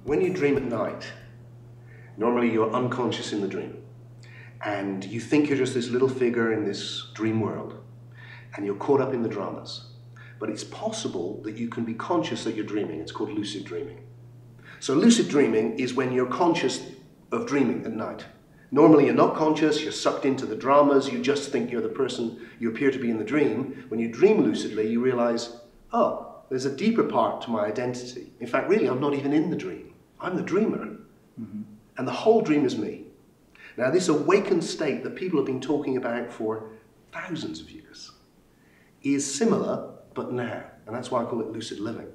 When you dream at night, normally you're unconscious in the dream. And you think you're just this little figure in this dream world. And you're caught up in the dramas. But it's possible that you can be conscious that you're dreaming. It's called lucid dreaming. So lucid dreaming is when you're conscious of dreaming at night. Normally you're not conscious, you're sucked into the dramas, you just think you're the person you appear to be in the dream. When you dream lucidly, you realize, oh, there's a deeper part to my identity. In fact, really, I'm not even in the dream. I'm the dreamer. Mm-hmm. And the whole dream is me. Now, this awakened state that people have been talking about for thousands of years is similar, but now. And that's why I call it lucid living.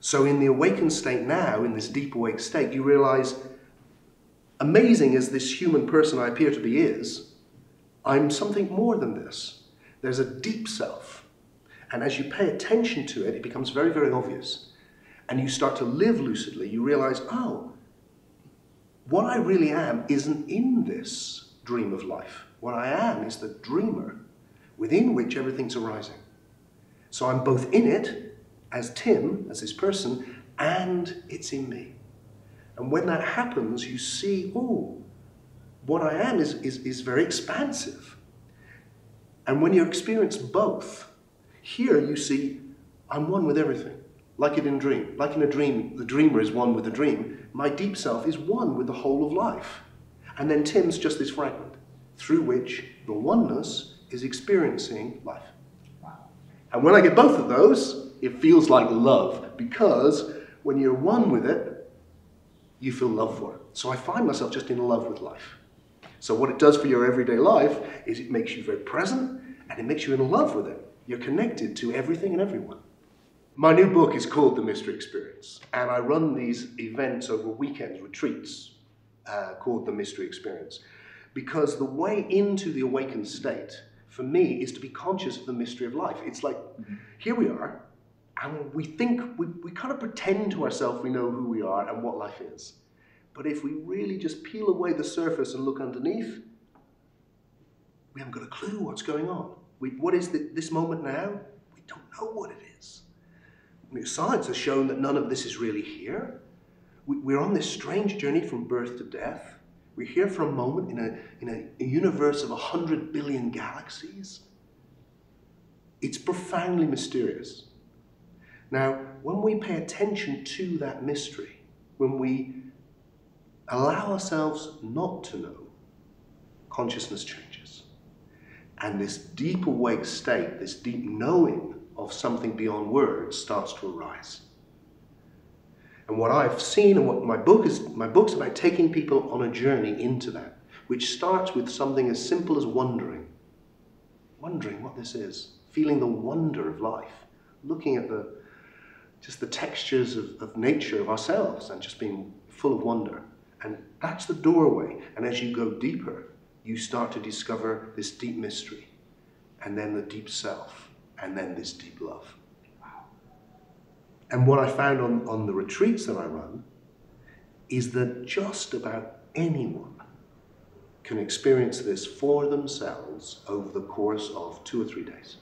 So in the awakened state now, in this deep awake state, you realize, amazing as this human person I appear to be is, I'm something more than this. There's a deep self. And as you pay attention to it, it becomes very, very obvious. And you start to live lucidly, you realize, oh, what I really am isn't in this dream of life. What I am is the dreamer within which everything's arising. So I'm both in it, as Tim, as this person, and it's in me. And when that happens, you see, oh, what I am is very expansive. And when you experience both, here you see, I'm one with everything. Like in a dream. Like in a dream, the dreamer is one with the dream. My deep self is one with the whole of life. And then Tim's just this fragment through which the oneness is experiencing life. Wow. And when I get both of those, it feels like love, because when you're one with it, you feel love for it. So I find myself just in love with life. So what it does for your everyday life is it makes you very present and it makes you in love with it. You're connected to everything and everyone. My new book is called The Mystery Experience, and I run these events over weekends, retreats, called The Mystery Experience, because the way into the awakened state, for me, is to be conscious of the mystery of life. It's like, here we are, and we think, we kind of pretend to ourselves we know who we are and what life is. But if we really just peel away the surface and look underneath, we haven't got a clue what's going on. What is this moment now? We don't know what it is. Science has shown that none of this is really here. We're on this strange journey from birth to death. We're here for a moment in a universe of 100 billion galaxies. It's profoundly mysterious. Now, when we pay attention to that mystery, when we allow ourselves not to know, consciousness changes. And this deep awake state, this deep knowing of something beyond words starts to arise. And what I've seen and what my book's about taking people on a journey into that, which starts with something as simple as wondering what this is, feeling the wonder of life, looking at just the textures of nature, of ourselves, and just being full of wonder. And that's the doorway. And as you go deeper, you start to discover this deep mystery, and then the deep self, and then this deep love. Wow. And what I found on the retreats that I run is that just about anyone can experience this for themselves over the course of 2 or 3 days.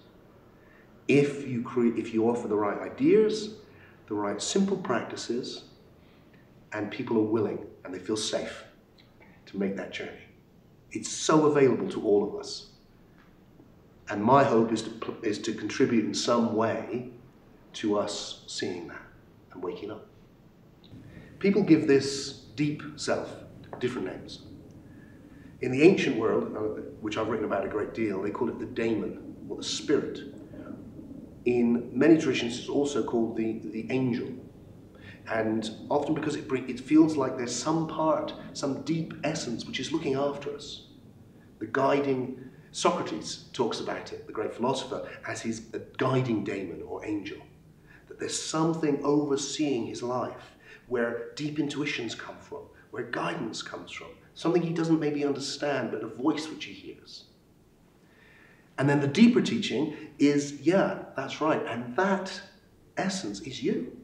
If you offer the right ideas, the right simple practices, and people are willing and they feel safe to make that journey. It's so available to all of us. And my hope is to contribute in some way to us seeing that and waking up. People give this deep self different names. In the ancient world, which I've written about a great deal, they call it the daemon, or the spirit. In many traditions, it's also called the angel. And often because it feels like there's some deep essence which is looking after us. The guiding, Socrates talks about it, the great philosopher, as his guiding daemon or angel. That there's something overseeing his life, where deep intuitions come from, where guidance comes from, something he doesn't maybe understand, but a voice which he hears. And then the deeper teaching is, yeah, that's right, and that essence is you.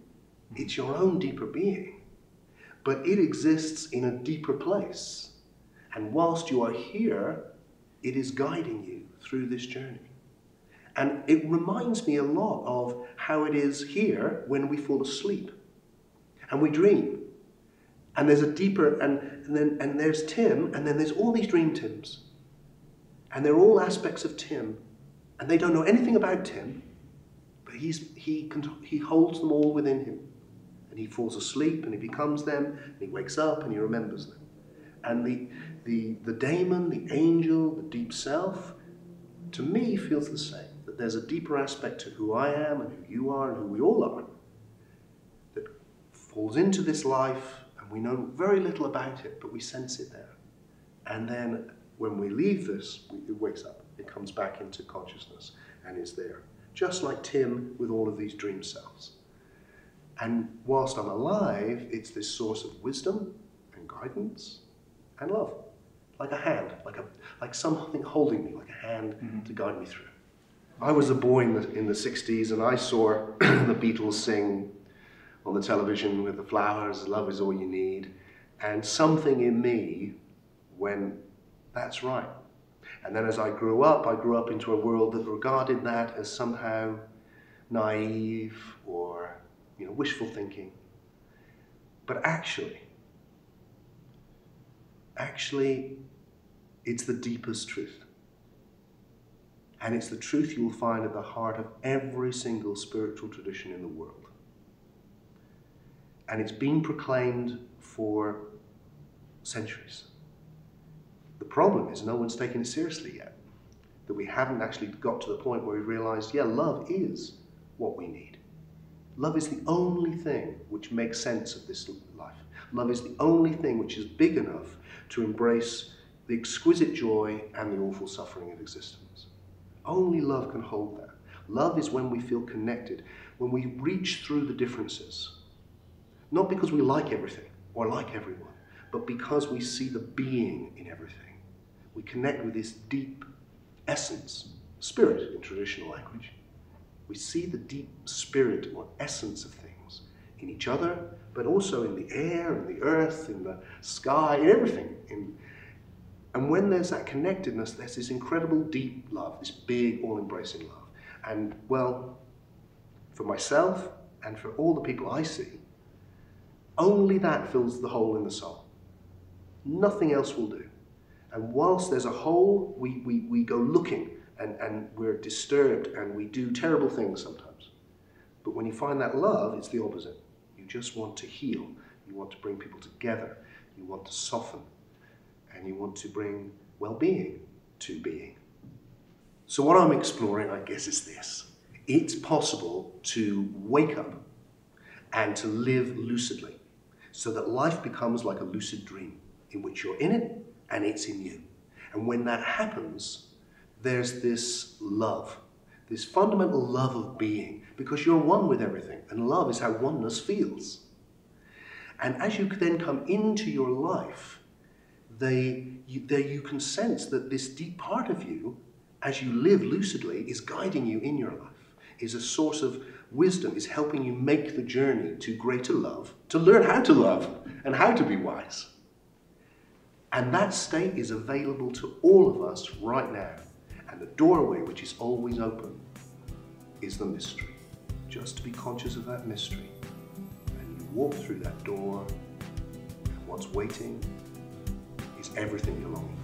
It's your own deeper being, but it exists in a deeper place. And whilst you are here, it is guiding you through this journey. And it reminds me a lot of how it is here when we fall asleep. And we dream. And there's a deeper, and there's Tim, and then there's all these dream Tims. And they're all aspects of Tim. And they don't know anything about Tim, but he holds them all within him. And he falls asleep, and he becomes them, and he wakes up, and he remembers them. And the daemon, the angel, the deep self, to me feels the same. That there's a deeper aspect to who I am, and who you are, and who we all are, that falls into this life, and we know very little about it, but we sense it there. And then when we leave this, it wakes up. It comes back into consciousness and is there. Just like Tim with all of these dream selves. And whilst I'm alive, it's this source of wisdom and guidance and love. Like a hand, like something holding me, like a hand to guide me through. I was a boy in the 60s, and I saw the Beatles sing on the television with the flowers, love is all you need. And something in me went, that's right. And then as I grew up into a world that regarded that as somehow naive or, wishful thinking. But actually, it's the deepest truth. And it's the truth you will find at the heart of every single spiritual tradition in the world. And it's been proclaimed for centuries. The problem is no one's taken it seriously yet. That we haven't actually got to the point where we realize, love is what we need. Love is the only thing which makes sense of this life. Love is the only thing which is big enough to embrace the exquisite joy and the awful suffering of existence. Only love can hold that. Love is when we feel connected, when we reach through the differences. Not because we like everything or like everyone, but because we see the being in everything. We connect with this deep essence, spirit in traditional language. We see the deep spirit or essence of things in each other, but also in the air, in the earth, in the sky, in everything. And when there's that connectedness, there's this incredible deep love, this big, all-embracing love. And, well, for myself and for all the people I see, only that fills the hole in the soul. Nothing else will do. And whilst there's a hole, we go looking and we're disturbed and we do terrible things sometimes. But when you find that love, it's the opposite. You just want to heal. You want to bring people together. You want to soften. And you want to bring well-being to being. So what I'm exploring, I guess, is this. It's possible to wake up and to live lucidly so that life becomes like a lucid dream in which you're in it and it's in you. And when that happens, there's this love, this fundamental love of being, because you're one with everything, and love is how oneness feels. And as you then come into your life, you can sense that this deep part of you, as you live lucidly, is guiding you in your life, is a source of wisdom, is helping you make the journey to greater love, to learn how to love and how to be wise. And that state is available to all of us right now. And the doorway, which is always open, is the mystery. Just to be conscious of that mystery. And you walk through that door, and what's waiting is everything you're longing for.